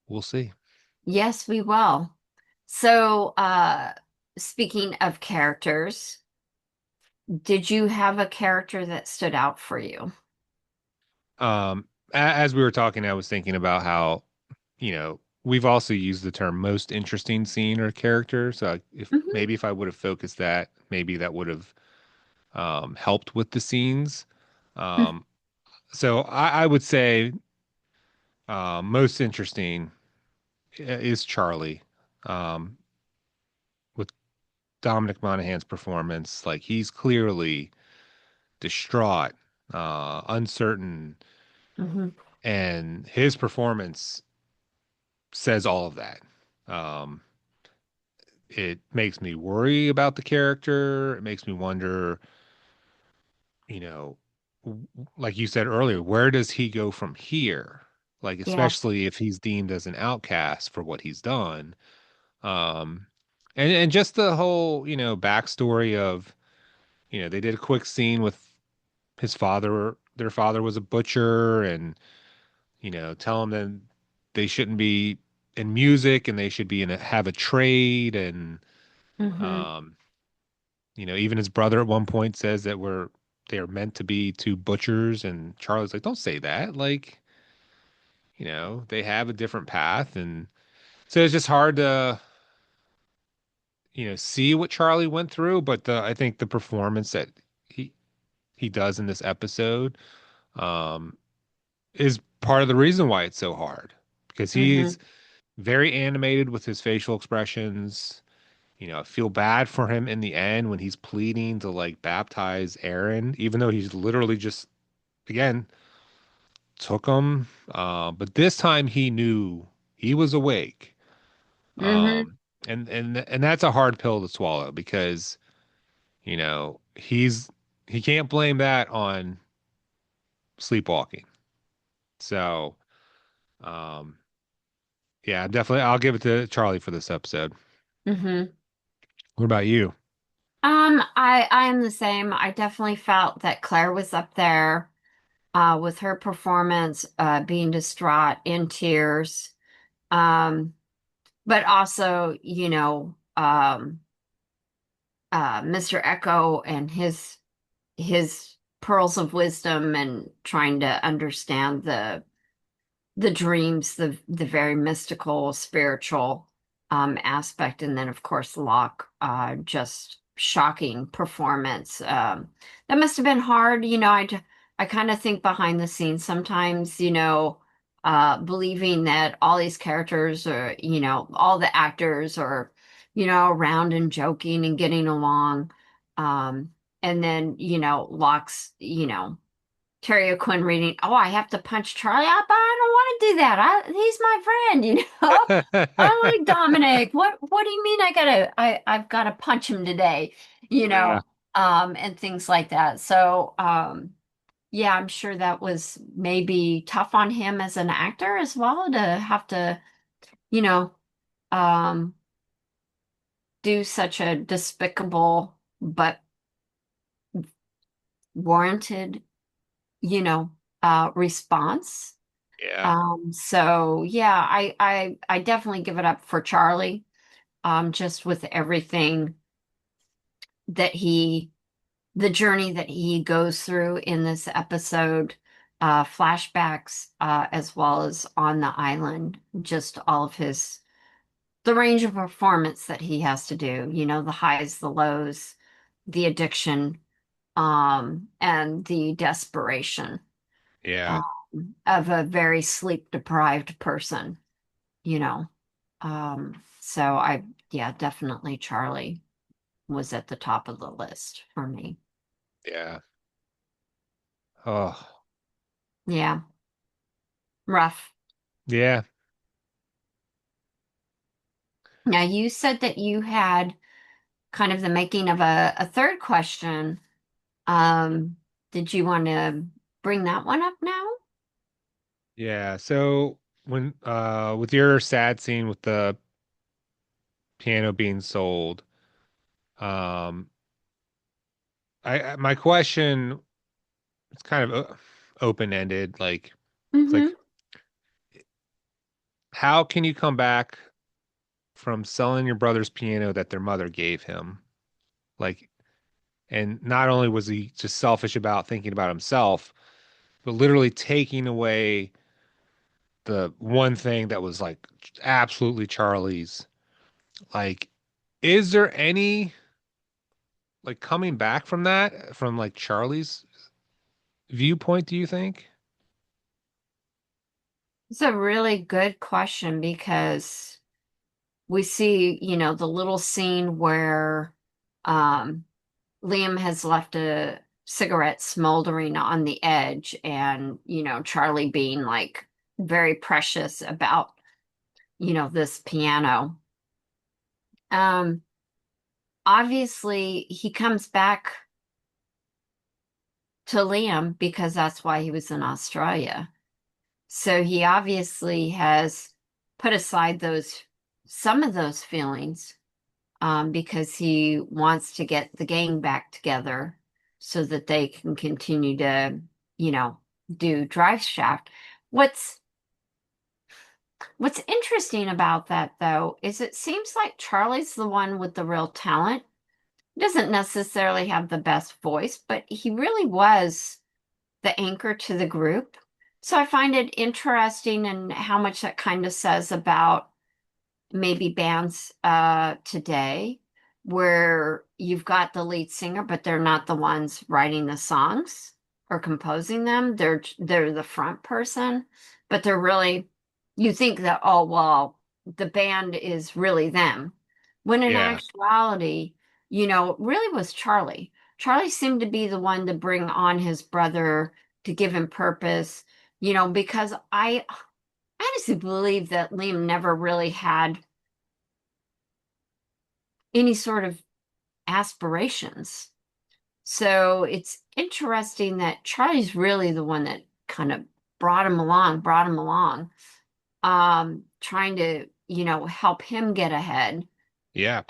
we'll see. Yes, we will. So, speaking of characters, did you have a character that stood out for you? As we were talking, I was thinking about how, we've also used the term most interesting scene or character. So if Hmm. maybe if I would have focused that, maybe that would have helped with the scenes. Um, so I would say most interesting is Charlie. Um, with Dominic Monaghan's performance, like he's clearly distraught, uncertain, Hmm. and his performance says all of that. Um, it makes me worry about the character. It makes me wonder, you know, like you said earlier, where does he go from here? Like, Yeah. especially if he's deemed as an outcast for what he's done. Um, and just the whole, backstory of, they did a quick scene with his father. Their father was a butcher, and tell them that they shouldn't be in music and they should be have a trade. And Hmm. um, even his brother at one point says that they are meant to be two butchers, and Charlie's like, don't say that. Like, they have a different path, and so it's just hard to see what Charlie went through. But I think the performance that he he does in this episode um, is part of the reason why it's so hard because Hmm. he's very animated with his facial expressions. I feel bad for him in the end when he's pleading to like baptize Aaron, even though he's literally just again took him. But this time he knew he was awake. Hmm. And that's a hard pill to swallow because he can't blame that on sleepwalking. So um, yeah, definitely I'll give it to Charlie for this episode. Hmm. What about you? I am the same. I definitely felt that Claire was up there with her performance, being distraught in tears. Um, but also, Mr. Echo and his pearls of wisdom and trying to understand the dreams, the very mystical, spiritual aspect, and then of course Locke just shocking performance. That must have been hard. I kind of think behind the scenes sometimes, believing that all these characters are, all the actors are, around and joking and getting along. Um, and then, Locke's, Terry O'Quinn reading, oh, I have to punch Charlie up. I don't want to do that. He's my friend, I like Dominic. What do you mean I've gotta punch him today, you Yeah. know, and things like that. So, yeah, I'm sure that was maybe tough on him as an actor as well to have to, you know, um, do such a despicable but warranted, you know, response. Yeah. So yeah, I definitely give it up for Charlie. Just with everything that the journey that he goes through in this episode, flashbacks, as well as on the island, just all of the range of performance that he has to do, the highs, the lows, the addiction, and the desperation, Yeah. um, of a very sleep deprived person, you know. So yeah, definitely Charlie was at the top of the list for me. Yeah. Oh, Yeah, rough. yeah. Now, you said that you had kind of the making of a third question. Um, did you want to bring that one up now? Yeah. So when with your sad scene with the piano being sold, um my question, it's kind of open-ended, like it's like Mm-hmm. how can you come back from selling your brother's piano that their mother gave him? Like, and not only was he just selfish about thinking about himself, but literally taking away the one thing that was like absolutely Charlie's. Like, is there any like coming back from that from like Charlie's viewpoint, do you think? It's a really good question because we see, the little scene where um, Liam has left a cigarette smoldering on the edge, and, Charlie being like very precious about, this piano. Um, Obviously, he comes back to Liam because that's why he was in Australia. So he obviously has put aside some of those feelings, because he wants to get the gang back together so that they can continue to, you know, do Drive Shaft. What's what's interesting about that though is it seems like Charlie's the one with the real talent. He doesn't necessarily have the best voice, but he really was the anchor to the group. So I find it interesting and how much that kind of says about maybe bands today where you've got the lead singer, but they're not the ones writing the songs or composing them. They're the front person, but they're really you think that, oh well, the band is really them. When in Yeah. actuality, it really was Charlie. Charlie seemed to be the one to bring on his brother to give him purpose, because I honestly believe that Liam never really had any sort of aspirations. So it's interesting that Charlie's really the one that kind of brought him along, trying to, help him get ahead Yeah.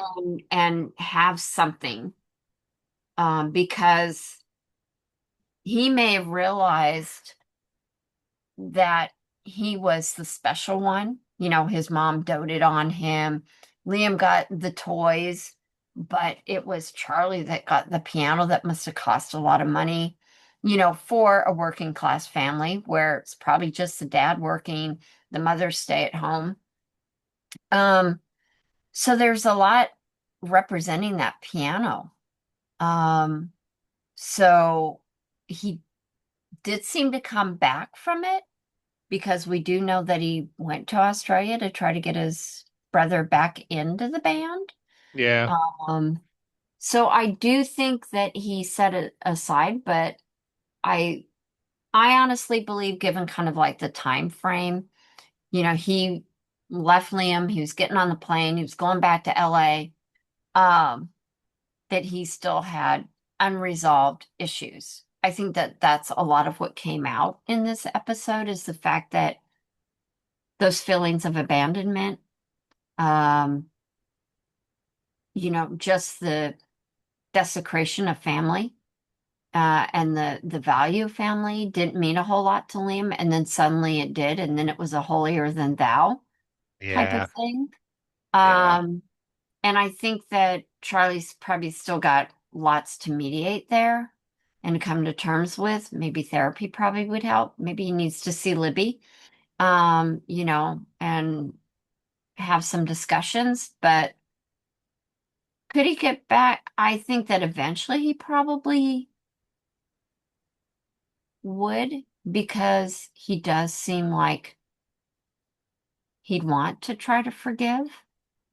and have something, because he may have realized that he was the special one. His mom doted on him. Liam got the toys, but it was Charlie that got the piano that must have cost a lot of money, for a working class family where it's probably just the dad working, the mother stay at home. Um, so there's a lot representing that piano. Um, so he did seem to come back from it because we do know that he went to Australia to try to get his brother back into the band. Yeah. Um, so I do think that he set it aside, but I I honestly believe, given kind of like the time frame, he left Liam, he was getting on the plane, he was going back to LA, um, that he still had unresolved issues. I think that that's a lot of what came out in this episode is the fact that those feelings of abandonment, um, just the desecration of family, and the value of family didn't mean a whole lot to Liam, and then suddenly it did, and then it was a holier than thou type of Yeah. thing. Yeah. Um, and I think that Charlie's probably still got lots to mediate there and come to terms with. Maybe therapy probably would help. Maybe he needs to see Libby, and have some discussions. But could he get back? I think that eventually he probably would because he does seem like he'd want to try to forgive.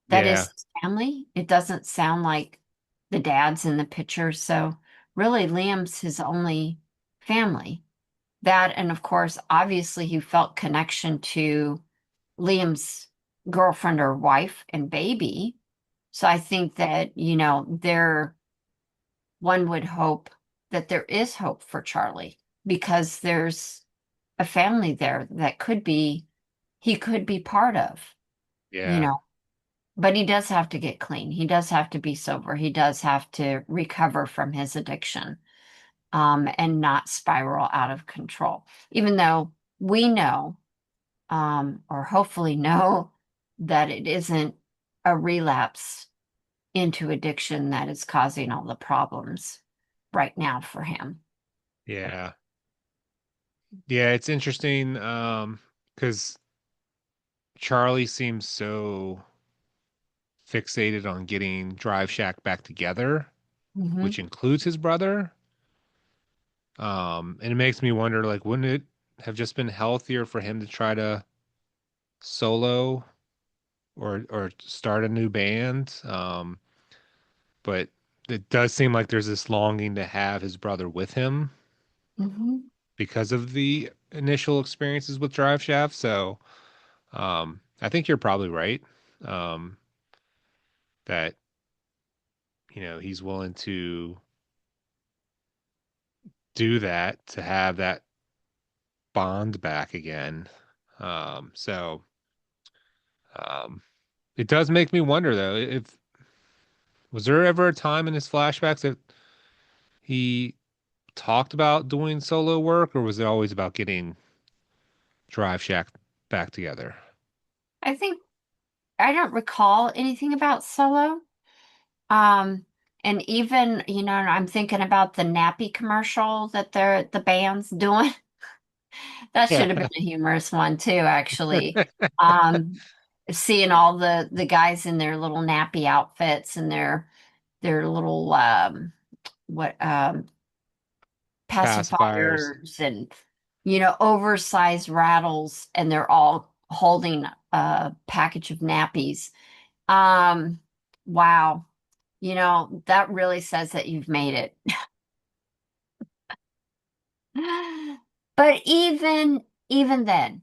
That is Yeah. his family. It doesn't sound like the dad's in the picture. So really, Liam's his only family. That, and of course, obviously, he felt connection to Liam's girlfriend or wife and baby. So I think that, one would hope that there is hope for Charlie because there's a family there that he could be part of, you Yeah. know. But he does have to get clean. He does have to be sober. He does have to recover from his addiction, and not spiral out of control. Even though we know, or hopefully know, that it isn't a relapse into addiction that is causing all the problems right now for him. Yeah. Yeah, it's interesting because Charlie seems so fixated on getting Drive Shack back together, Hmm. which includes his brother. And it makes me wonder, like, wouldn't it have just been healthier for him to try to solo or start a new band? But it does seem like there's this longing to have his brother with him Hmm. because of the initial experiences with Drive Shaft. So, I think you're probably right. Um, that he's willing to do that to have that bond back again. So um, it does make me wonder though, if was there ever a time in his flashbacks that he talked about doing solo work, or was it always about getting Drive Shack back together? I think I don't recall anything about solo. Um, and even, I'm thinking about the nappy commercial that the band's doing. That should have been Yeah. a humorous one too, actually. Um, Seeing all the guys in their little nappy outfits and their little what Pacifiers. pacifiers and oversized rattles, and they're all holding a package of nappies. Um, wow. That really says that you've made it. But even then,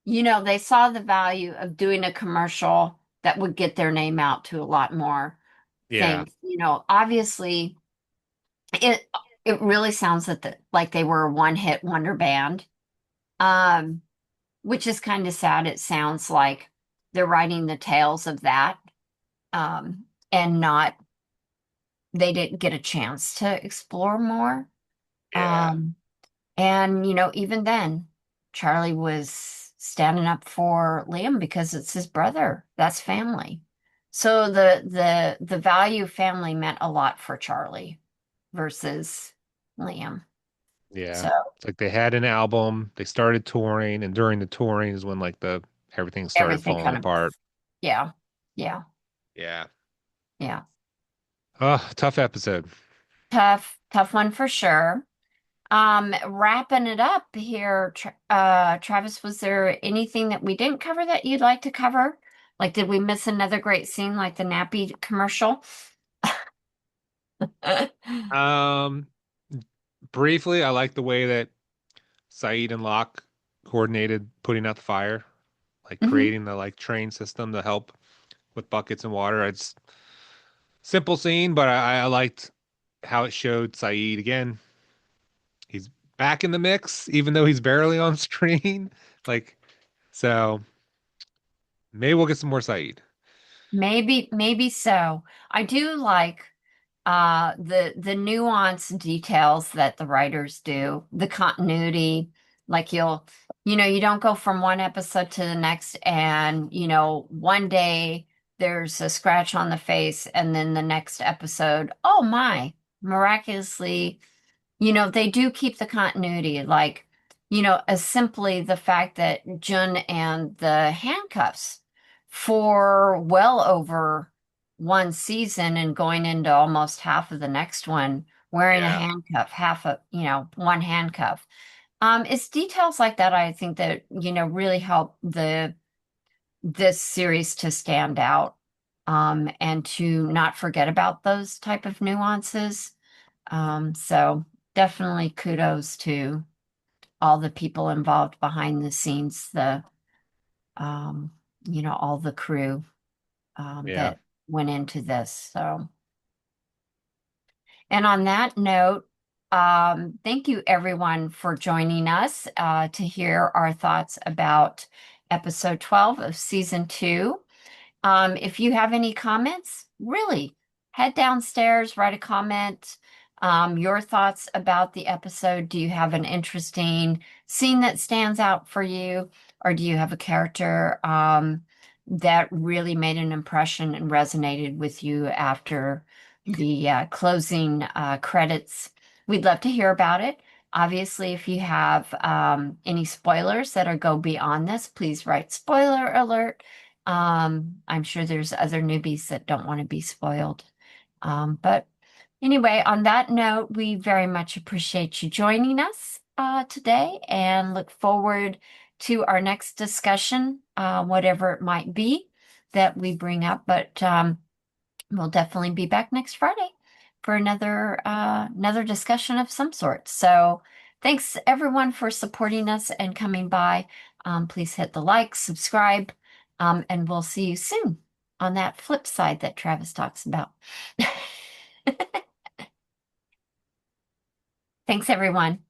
they saw the value of doing a commercial that would get their name out to a lot more Yeah. things. Obviously it it really sounds like they were a one-hit wonder band. Um, which is kind of sad. It sounds like they're writing the tales of that, and not they didn't get a chance to explore more. Yeah. Um, And, even then, Charlie was standing up for Liam because it's his brother. That's family. So the value of family meant a lot for Charlie versus Liam. Yeah. So It's like they had an album, they started touring, and during the touring is when like the everything started everything falling kind of, apart. yeah, yeah, Yeah. yeah. Oh, tough episode. Tough one for sure. Wrapping it up here, Travis, was there anything that we didn't cover that you'd like to cover? Like, did we miss another great scene like the nappy commercial? Um, Briefly, I like the way that Saeed and Locke coordinated putting out the fire, like Mhm. creating the like train system to help with buckets and water. It's simple scene, but I liked how it showed Saeed again. He's back in the mix, even though he's barely on screen. Like, so maybe we'll get some more Saeed. Maybe so. I do like the nuance details that the writers do, the continuity, like you don't go from one episode to the next and one day there's a scratch on the face and then the next episode, oh my, miraculously they do keep the continuity, like, as simply the fact that Jun and the handcuffs for well over one season and going into almost half of the next one, wearing a Yeah, handcuff, half of, one handcuff. It's details like that I think that, really help this series to stand out, and to not forget about those type of nuances. So definitely kudos to all the people involved behind the scenes, um, all the crew, yeah, that went into this. So, and on that note, thank you everyone for joining us, to hear our thoughts about episode 12 of season 2. If you have any comments, really head downstairs, write a comment. Your thoughts about the episode. Do you have an interesting scene that stands out for you? Or do you have a character that really made an impression and resonated with you after the closing credits? We'd love to hear about it. Obviously, if you have any spoilers that are go beyond this, please write spoiler alert. I'm sure there's other newbies that don't want to be spoiled. But anyway, on that note, we very much appreciate you joining us today and look forward to our next discussion, whatever it might be that we bring up. But we'll definitely be back next Friday for another discussion of some sort. So thanks everyone for supporting us and coming by. Please hit the like, subscribe, and we'll see you soon on that flip side that Travis talks about. Thanks everyone.